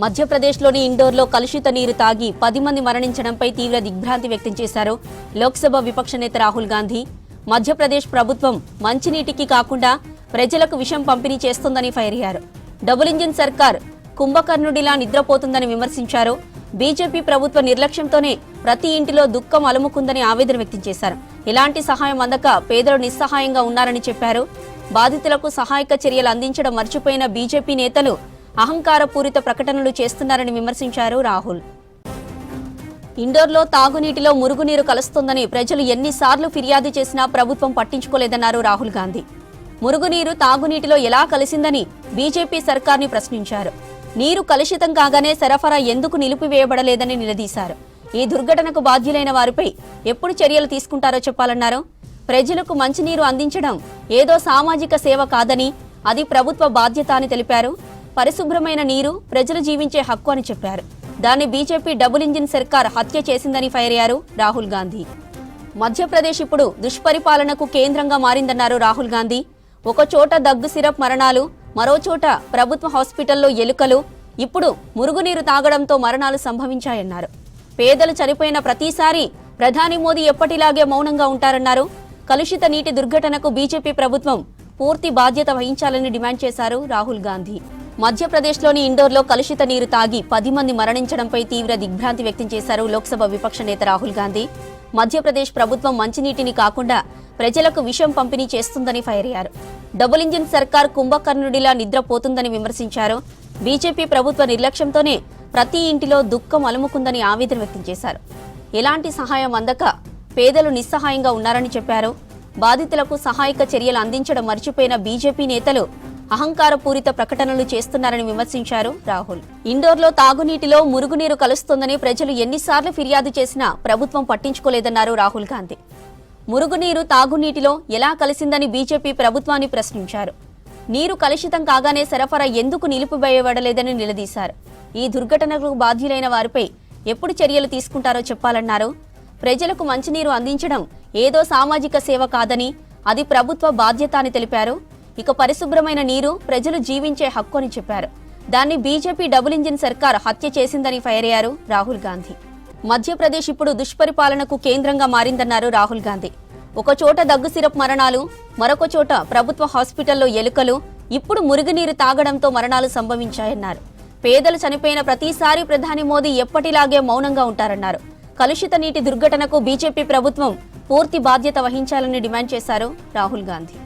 మధ్యప్రదేశ్లోని ఇండోర్లో కలుషిత నీరు తాగి 10 మంది మరణించడంపై తీవ్ర దిగ్భ్రాంతి వ్యక్తం చేశారు లోక్సభ విపక్ష నేత రాహుల్ గాంధీ. మధ్యప్రదేశ్ ప్రభుత్వం మంచినీటికి కాకుండా ప్రజలకు విషం పంపిణీ చేస్తోందని ఫైర్ అయ్యారు. డబుల్ ఇంజిన్ సర్కార్ కుంభకర్ణుడిలా నిద్రపోతుందని విమర్శించారు. బీజేపీ ప్రభుత్వ నిర్లక్ష్యంతోనే ప్రతి ఇంటిలో దుఃఖం అలుముకుందని ఆవేదన వ్యక్తం చేశారు. ఇలాంటి సహాయం అందక పేదలు నిస్సహాయంగా ఉన్నారని చెప్పారు. బాధితులకు సహాయక చర్యలు అందించడం మర్చిపోయిన బీజేపీ నేతలు అహంకారపూరిత ప్రకటనలు చేస్తున్నారని విమర్శించారు రాహుల్. ఇండోర్లో తాగునీటిలో మురుగునీరు కలుస్తోందని ప్రజలు ఎన్నిసార్లు ఫిర్యాదు చేసినా ప్రభుత్వం పట్టించుకోలేదన్నారు రాహుల్ గాంధీ. మురుగునీరు తాగునీటిలో ఎలా కలిసిందని బీజేపీ సర్కార్ని ప్రశ్నించారు. నీరు కలుషితం కాగానే సరఫరా ఎందుకు నిలిపివేయబడలేదని నిలదీశారు. ఈ దుర్ఘటనకు బాధ్యులైన వారిపై ఎప్పుడు చర్యలు తీసుకుంటారో చెప్పాలన్నారు. ప్రజలకు మంచినీరు అందించడం ఏదో సామాజిక సేవ కాదని అది ప్రభుత్వ బాధ్యత అని తెలిపారు. పరిశుభ్రమైన నీరు ప్రజలు జీవించే హక్కు అని చెప్పారు. దాన్ని బీజేపీ డబుల్ ఇంజిన్ సర్కార్ హత్య చేసిందని ఫైర్ అయ్యారు రాహుల్ గాంధీ. మధ్యప్రదేశ్ ఇప్పుడు దుష్పరిపాలనకు కేంద్రంగా మారిందన్నారు రాహుల్ గాంధీ. ఒకచోట దగ్గు సిరప్ మరణాలు, మరోచోట ప్రభుత్వ హాస్పిటల్లో ఎలుకలు, ఇప్పుడు మురుగునీరు తాగడంతో మరణాలు సంభవించాయన్నారు. పేదలు చనిపోయిన ప్రతిసారి ప్రధాని మోదీ ఎప్పటిలాగే మౌనంగా ఉంటారన్నారు. కలుషిత నీటి దుర్ఘటనకు బీజేపీ ప్రభుత్వం పూర్తి బాధ్యత వహించాలని డిమాండ్ చేశారు రాహుల్ గాంధీ. మధ్యప్రదేశ్లోని ఇండోర్లో కలుషిత నీరు తాగి 10 మంది మరణించడంపై తీవ్ర దిగ్భ్రాంతి వ్యక్తం చేశారు లోక్సభ విపక్ష నేత రాహుల్ గాంధీ. మధ్యప్రదేశ్ ప్రభుత్వం మంచినీటిని కాకుండా ప్రజలకు విషం పంపిణీ చేస్తుందని ఫైర్ అయ్యారు. డబుల్ ఇంజిన్ సర్కార్ కుంభకర్ణుడిలా నిద్రపోతుందని విమర్శించారు. బీజేపీ ప్రభుత్వ నిర్లక్ష్యంతోనే ప్రతి ఇంటిలో దుఃఖం అలుముకుందని ఆవేదన వ్యక్తం చేశారు. ఎలాంటి సహాయం అందక పేదలు నిస్సహాయంగా ఉన్నారని చెప్పారు. బాధితులకు సహాయక చర్యలు అందించడం మర్చిపోయిన బీజేపీ నేతలు అహంకారపూరిత ప్రకటనలు చేస్తున్నారని విమర్శించారు రాహుల్. ఇండోర్లో తాగునీటిలో మురుగునీరు కలుస్తోందని ప్రజలు ఎన్నిసార్లు ఫిర్యాదు చేసినా ప్రభుత్వం పట్టించుకోలేదన్నారు రాహుల్ గాంధీ. మురుగునీరు తాగునీటిలో ఎలా కలిసిందని బీజేపీ ప్రభుత్వాన్ని ప్రశ్నించారు. నీరు కలుషితం కాగానే సరఫరా ఎందుకు నిలిపివేయబడలేదని నిలదీశారు. ఈ దుర్ఘటనకు బాధ్యులైన వారిపై ఎప్పుడు చర్యలు తీసుకుంటారో చెప్పాలన్నారు. ప్రజలకు మంచినీరు అందించడం ఏదో సామాజిక సేవ కాదని అది ప్రభుత్వ బాధ్యత అని తెలిపారు. ఇక పరిశుభ్రమైన నీరు ప్రజలు జీవించే హక్కు అని చెప్పారు. దాన్ని బీజేపీ డబుల్ ఇంజిన్ సర్కార్ హత్య చేసిందని ఫైర్ అయ్యారు రాహుల్ గాంధీ. మధ్యప్రదేశ్ ఇప్పుడు దుష్పరిపాలనకు కేంద్రంగా మారిందన్నారు రాహుల్ గాంధీ. ఒకచోట దగ్గు సిరప్ మరణాలు, మరొక చోట ప్రభుత్వ హాస్పిటల్లో ఎలుకలు, ఇప్పుడు మురుగునీరు తాగడంతో మరణాలు సంభవించాయన్నారు. పేదలు చనిపోయిన ప్రతిసారి ప్రధాని మోదీ ఎప్పటిలాగే మౌనంగా ఉంటారన్నారు. కలుషిత నీటి దుర్ఘటనకు బీజేపీ ప్రభుత్వం పూర్తి బాధ్యత వహించాలని డిమాండ్ చేశారు రాహుల్ గాంధీ.